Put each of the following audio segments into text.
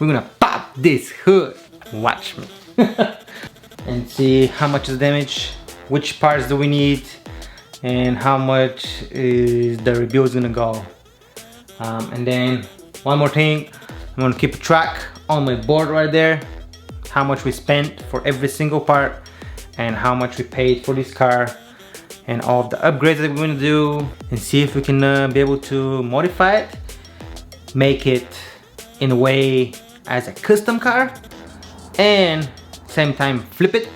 we're gonna pop this hood. Watch me. And see how much is damage, which parts do we need, and how much is the rebuild is gonna go. And then one more thing, I'm gonna keep a track on my board right there, how much we spent for every single part and how much we paid for this car and all of the upgrades that we're gonna do, and see if we can be able to modify it, make it in a way as a custom car, and same time flip it,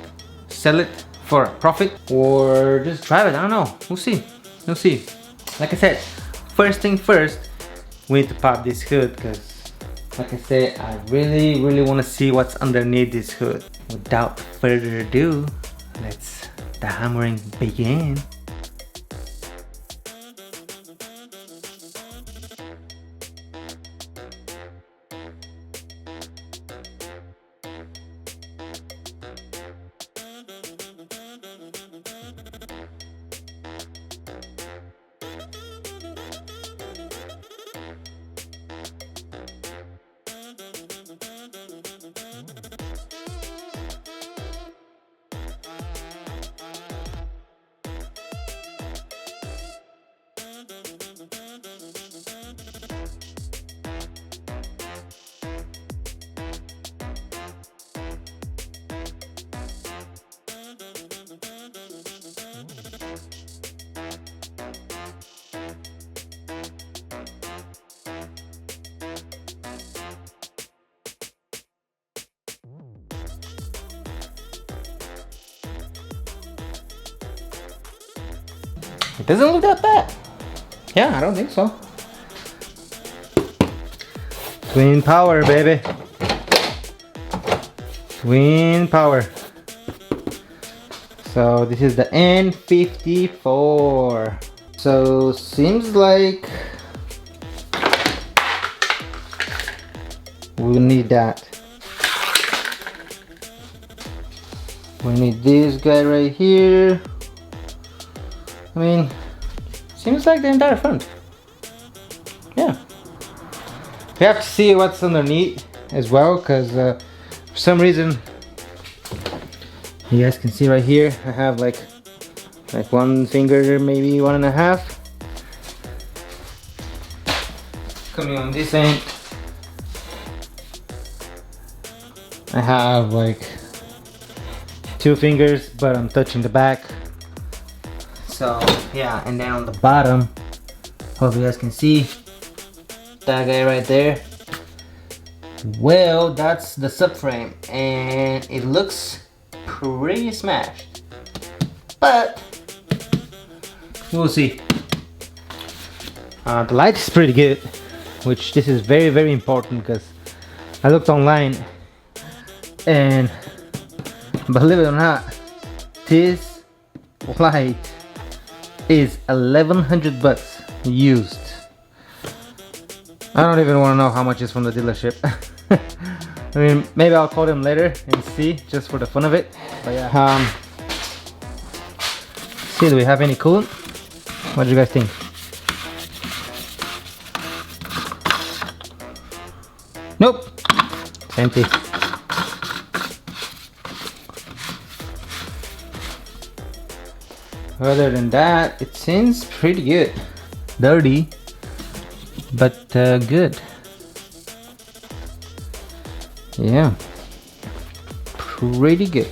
sell it for a profit, or just drive it. I don't know, we'll see. Like I said, first thing first, we need to pop this hood, because like I said, I really want to see what's underneath this hood. Without further ado, let's the hammering begin. It doesn't look that bad. Yeah, I don't think so. Twin power, baby. Twin power. So this is the N54. So seems like we'll need that. We need this guy right here. I mean, seems like the entire front. Yeah. We have to see what's underneath as well, because for some reason, you guys can see right here, I have like one finger, maybe 1.5. Coming on this end, I have like 2 fingers, but I'm touching the back. So yeah, and then on the bottom, hope you guys can see that guy right there. Well, that's the subframe, and it looks pretty smashed, but we'll see. The light is pretty good, which this is very important, because I looked online and believe it or not, this light is 1,100 bucks used. I don't even want to know how much is from the dealership. I mean, maybe I'll call them later and see, just for the fun of it. But yeah, see, do we have any coolant? What do you guys think? Nope, it's empty. Other than that, it seems pretty good. Dirty, but good. Yeah, pretty good.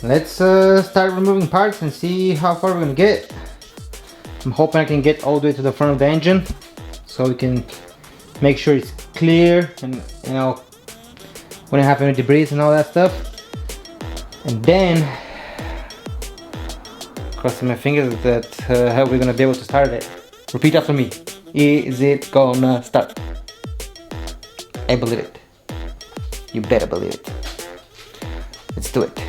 Let's start removing parts and see how far we're gonna get. I'm hoping I can get all the way to the front of the engine, so we can make sure it's clear, and you know, we don't have any debris and all that stuff. And then crossing my fingers that how we're gonna be able to start it. Repeat after me. Is it gonna start? I believe it. You better believe it. Let's do it.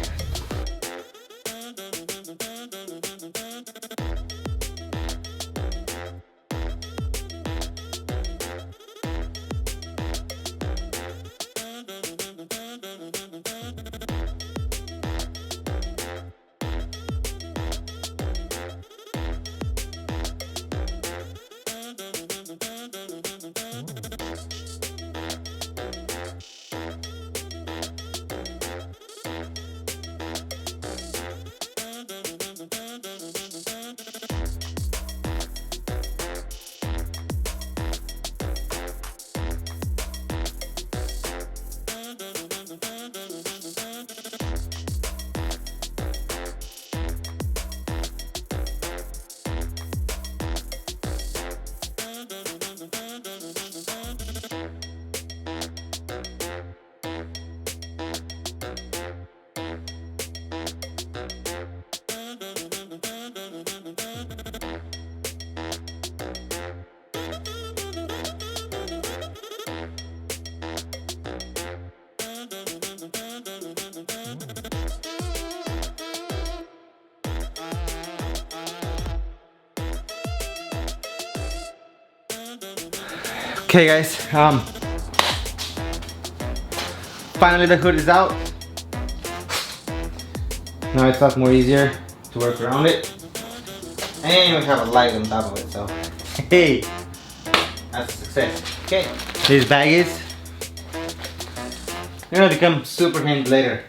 Okay guys, finally the hood is out. Now it's a lot more easier to work around it. And we have a light on top of it, so hey, that's a success. Okay, these baggies, they're gonna become super handy later.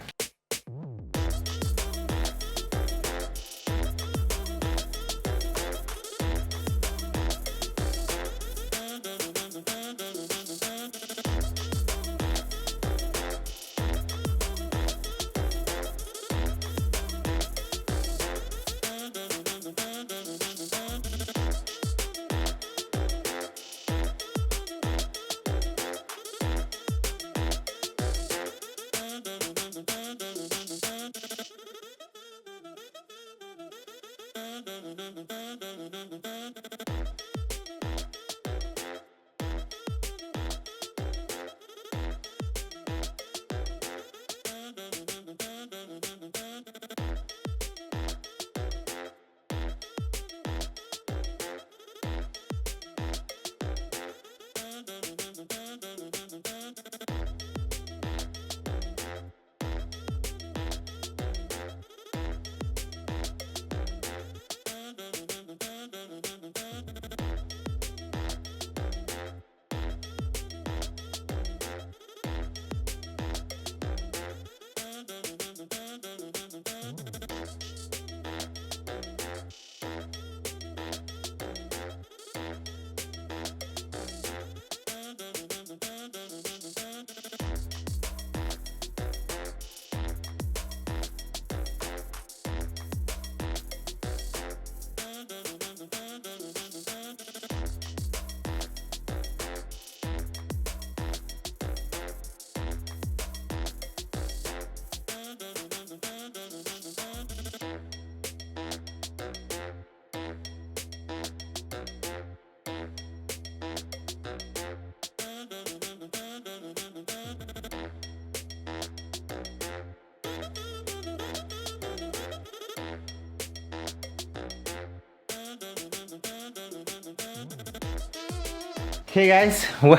Okay guys, well,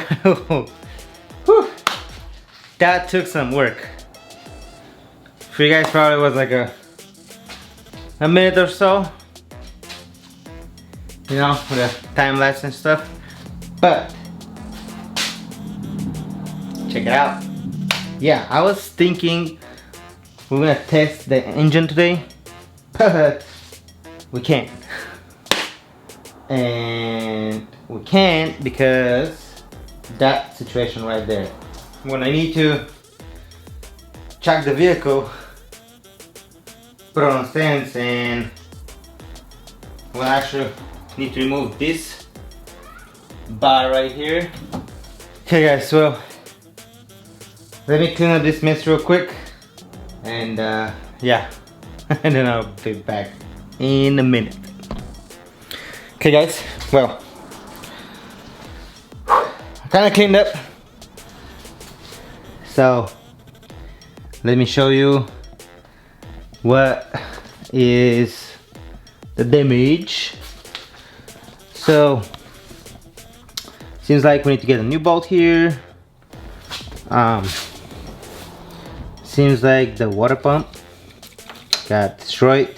whew, that took some work. For you guys probably was like a minute or so, you know, with the time lapse and stuff. But check it out. Yeah, I was thinking we're gonna test the engine today, but we can't. And we can't because that situation right there. When I need to check the vehicle, put it on stands, and we'll actually need to remove this bar right here. Okay guys, well, let me clean up this mess real quick, and yeah, and then I'll be back in a minute. Okay guys, well, I kinda cleaned up, so let me show you what is the damage. So seems like we need to get a new bolt here. Seems like the water pump got destroyed,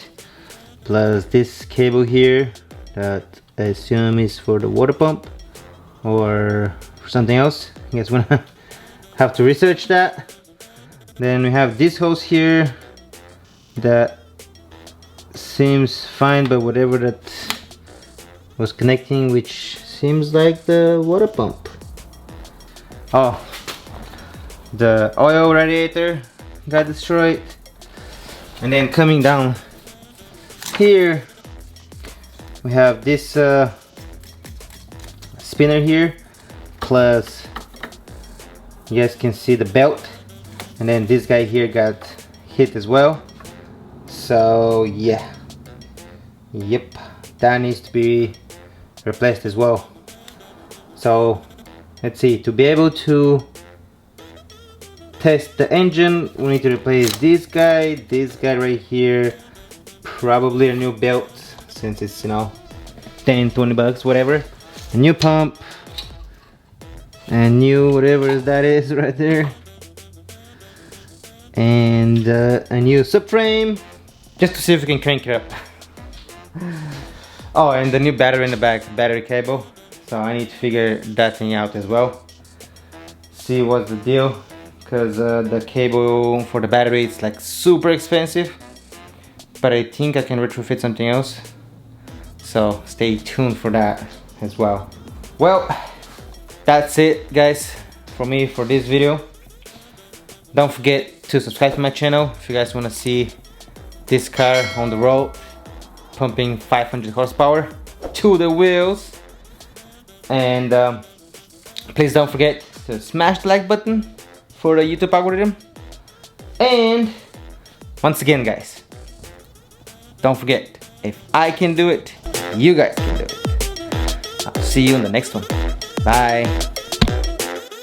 plus this cable here that I assume is for the water pump or for something else. I guess we're gonna have to research that. Then we have this hose here that seems fine, but whatever that was connecting, which seems like the water pump. Oh, the oil radiator got destroyed. And then coming down here we have this spinner here, plus you guys can see the belt, and then this guy here got hit as well. So yeah, yep, that needs to be replaced as well. So let's see, to be able to test the engine, we need to replace this guy right here, probably a new belt, since it's, you know, 10-20 bucks, whatever. A new pump, and new whatever that is right there, and a new subframe just to see if we can crank it up. Oh, and the new battery in the back, battery cable, so I need to figure that thing out as well, see what's the deal, because the cable for the battery is like super expensive, but I think I can retrofit something else, so stay tuned for that as well. Well, that's it guys for me for this video. Don't forget to subscribe to my channel if you guys want to see this car on the road pumping 500 horsepower to the wheels. And please don't forget to smash the like button for the YouTube algorithm. And once again guys, don't forget, if I can do it, you guys can do it. I'll see you in the next one. Bye.